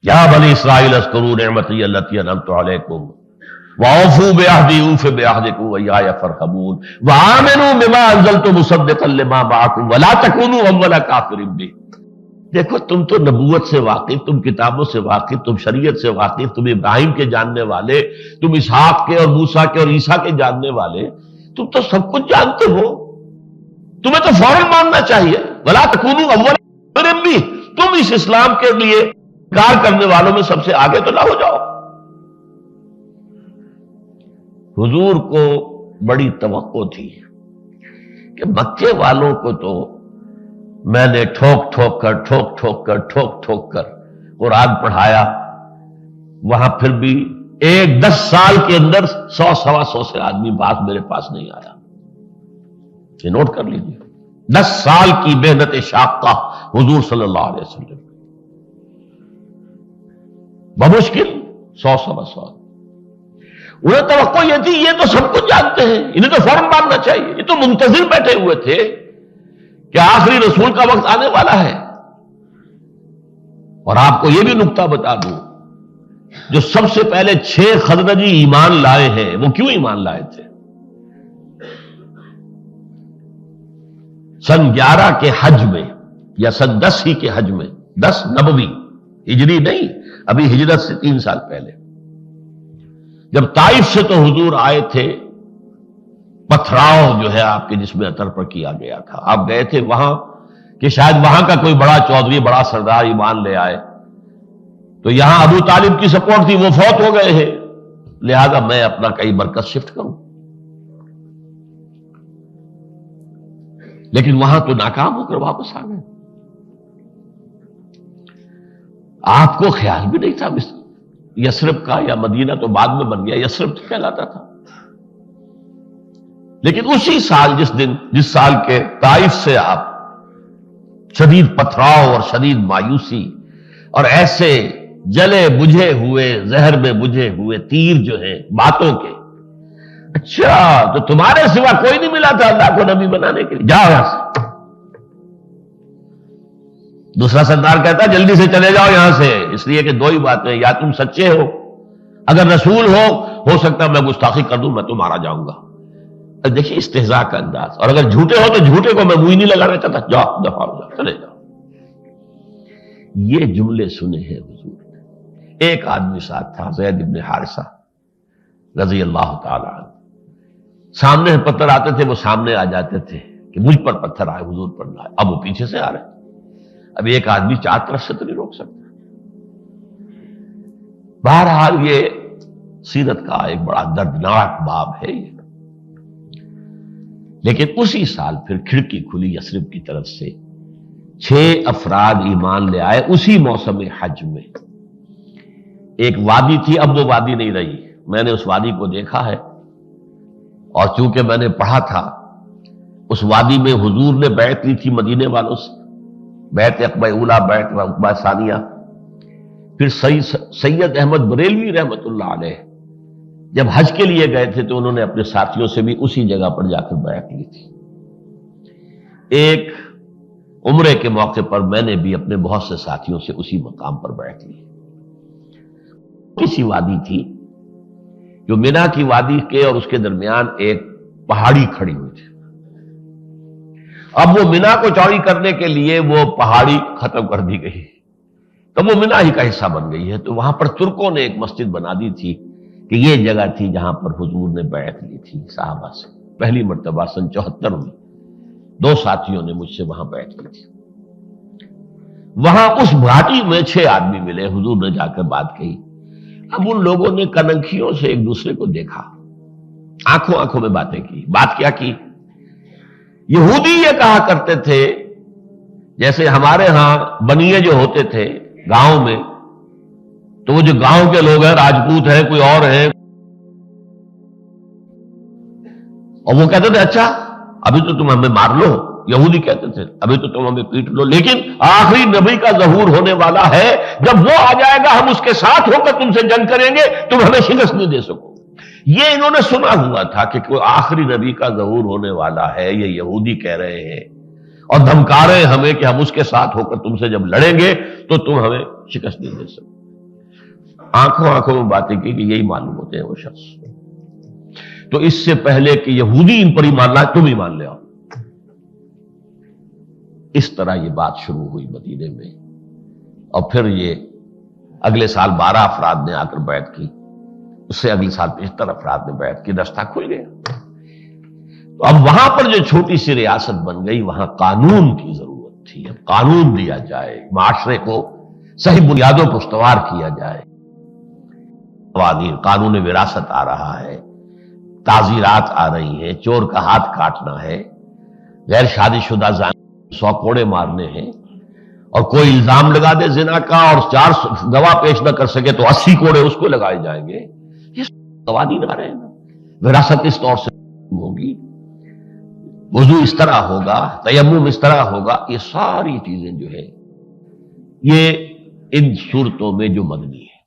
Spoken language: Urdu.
یا بنی اسرائیل اذکروا نعمتی التی انعمت علیکم وَأَوْفُوا بِعَهْدِي أُوفِ بِعَهْدِكُمْ وَإِيَّايَ فَارْهَبُونِ وَآمِنُوا بِمَا أَنزَلْتُ مُصَدِّقًا لِمَا مَعَكُمْ وَلَا تَكُونُوا أَوَّلَ كَافِرٍ بِهِ۔ دیکھو تم تو نبوت سے واقف، تم کتابوں سے واقف، تم شریعت سے واقف، تم ابراہیم کے جاننے والے، تم اسحاق کے اور موسیٰ کے اور عیسیٰ کے جاننے والے، تم تو سب کچھ جانتے ہو، تمہیں تو فوراً ماننا چاہیے۔ وَلَا تَكُونُوا أَوَّلَ كَافِرٍ بِهِ، تم اس اسلام کے لیے انکار کرنے والوں میں سب سے آگے تو نہ ہو جاؤ۔ حضور کو بڑی توقع تھی کہ مکے والوں کو تو میں نے ٹھوک ٹھوک کر قرآن پڑھایا، وہاں پھر بھی 10 سال کے اندر 100 سوا 100 سے آدمی بات میرے پاس نہیں آیا۔ یہ نوٹ کر لیجیے، 10 سال کی محنت شاقہ حضور صلی اللہ علیہ وسلم، بمشکل 100 سوا 100۔ انہیں توقع یہ تھی یہ تو سب کچھ جانتے ہیں، انہیں تو فوراً ماننا چاہیے، یہ تو منتظر بیٹھے ہوئے تھے کہ آخری رسول کا وقت آنے والا ہے۔ اور آپ کو یہ بھی نکتہ بتا دوں، جو سب سے پہلے 6 خزرجی ایمان لائے ہیں وہ کیوں ایمان لائے تھے؟ سن 11 کے حج میں یا سن 10 ہی کے حج میں، 10 نبوی، ہجری نہیں، ابھی ہجرت سے 3 سال پہلے، جب طائف سے تو حضور آئے تھے، پتھراؤ جو ہے آپ کے جسم اطہر پر کیا گیا تھا، آپ گئے تھے وہاں کہ شاید وہاں کا کوئی بڑا چودھری، بڑا سردار ایمان لے آئے، تو یہاں ابو طالب کی سپورٹ تھی، وہ فوت ہو گئے ہیں، لہذا میں اپنا کئی مرکز شفٹ کروں، لیکن وہاں تو ناکام ہو کر واپس آ گئے۔ آپ کو خیال بھی نہیں تھا یثرب کا، یا مدینہ تو بعد میں بن گیا، یثرب تو کہلاتا تھا، لیکن اسی سال جس سال کے طائف سے آپ شدید پتھراؤ اور شدید مایوسی اور ایسے جلے بجھے ہوئے، زہر میں بجھے ہوئے تیر جو ہیں باتوں کے، اچھا تو تمہارے سوا کوئی نہیں ملا تھا اللہ کو نبی بنانے کے لیے، جاؤ یہاں سے۔ دوسرا سردار کہتا جلدی سے چلے جاؤ یہاں سے، اس لیے کہ 2 ہی باتیں، یا تم سچے ہو، اگر رسول ہو سکتا میں گستاخی کر دوں، میں تو مارا جاؤں گا۔ دیکھیے استہزاء کا انداز، اور اگر جھوٹے ہو تو جھوٹے کو میں منہ نہیں لگانا چاہتا، جاؤ دفع ہو جاؤ، چلے جاؤ۔ یہ جملے سنے ہیں حضور نے۔ ایک آدمی ساتھ تھا، زید بن حارثہ رضی اللہ تعالی عنہ، سامنے پتھر آتے تھے وہ سامنے آ جاتے تھے کہ مجھ پر پتھر آئے، حضور پر نہ آئے، اب وہ پیچھے سے آ رہے ہیں، اب ایک آدمی 4 طرف سے تو نہیں روک سکتا۔ بہرحال یہ سیرت کا ایک بڑا دردناک باب ہے یہ، لیکن اسی سال پھر کھڑکی کھلی یثرب کی طرف سے، 6 افراد ایمان لے آئے اسی موسم حج میں۔ ایک وادی تھی، اب وہ وادی نہیں رہی، میں نے اس وادی کو دیکھا ہے، اور چونکہ میں نے پڑھا تھا اس وادی میں حضور نے بیعت لی تھی مدینے والوں سے، بیعت عقبہ اولا، بیعت عقبہ ثانیہ۔ پھر سید احمد بریلوی رحمت اللہ علیہ جب حج کے لیے گئے تھے تو انہوں نے اپنے ساتھیوں سے بھی اسی جگہ پر جا کر بیعت لی تھی۔ ایک عمرے کے موقع پر میں نے بھی اپنے بہت سے ساتھیوں سے اسی مقام پر بیعت لی۔ کسی وادی تھی جو مینا کی وادی کے اور اس کے درمیان ایک پہاڑی کھڑی ہوئی تھی، اب وہ مینا کو چوڑی کرنے کے لیے وہ پہاڑی ختم کر دی گئی، تو وہ مینا ہی کا حصہ بن گئی ہے، تو وہاں پر ترکوں نے ایک مسجد بنا دی تھی کہ یہ جگہ تھی جہاں پر حضور نے بیعت لی تھی صحابہ سے پہلی مرتبہ سن 74 میں۔ 2 ساتھیوں نے مجھ سے وہاں بیعت کی تھی۔ وہاں اس گھاٹی میں 6 آدمی ملے، حضور نے جا کر بات کہی۔ اب ان لوگوں نے کنکھیوں سے ایک دوسرے کو دیکھا، آنکھوں میں باتیں کی۔ بات کیا کی؟ یہودی یہ کہا کرتے تھے، جیسے ہمارے ہاں بنیے جو ہوتے تھے گاؤں میں، تو وہ جو گاؤں کے لوگ ہیں، راجپوت ہیں، کوئی اور ہیں، اور وہ کہتے تھے اچھا ابھی تو تم ہمیں مار لو، یہودی کہتے تھے ابھی تو تم ہمیں پیٹ لو، لیکن آخری نبی کا ظہور ہونے والا ہے، جب وہ آ جائے گا ہم اس کے ساتھ ہو کر تم سے جنگ کریں گے، تم ہمیں شکست نہیں دے سکو۔ یہ انہوں نے سنا ہوا تھا کہ کوئی آخری نبی کا ظہور ہونے والا ہے، یہ یہودی کہہ رہے ہیں اور دھمکا رہے ہیں ہمیں کہ ہم اس کے ساتھ ہو کر تم سے جب لڑیں گے تو تم ہمیں شکست نہیں دے سکو۔ آنکھوں آنکھوں میں باتیں کی کہ یہی معلوم ہوتے ہیں وہ شخص. تو اس سے پہلے کہ یہودی ان پر ایمان لائے تم ایمان لے آؤ. اس طرح یہ بات شروع ہوئی مدینے میں. اور پھر یہ اگلے سال 12 افراد نے آ کر بیعت کی، اس سے اگلے سال 75 افراد نے بیعت کی، رستہ کھل گیا. تو اب وہاں پر جو چھوٹی سی ریاست بن گئی وہاں قانون کی ضرورت تھی. اب قانون دیا جائے، معاشرے کو صحیح بنیادوں پر استوار کیا جائے. قوانین، قانون وراثت آ رہا ہے، تعزیرات آ رہی ہیں، چور کا ہاتھ کاٹنا ہے، غیر شادی شدہ 100 کوڑے مارنے ہیں، اور کوئی الزام لگا دے زنا کا اور 4 گواہ پیش نہ کر سکے تو 80 کوڑے اس کو لگائے جائیں گے. یہ قوانین آ رہے ہیں نا. وراثت اس طور سے ہوگی، وضو اس طرح ہوگا، تیمم اس طرح ہوگا. یہ ساری چیزیں جو ہے یہ ان صورتوں میں جو مدنی ہے.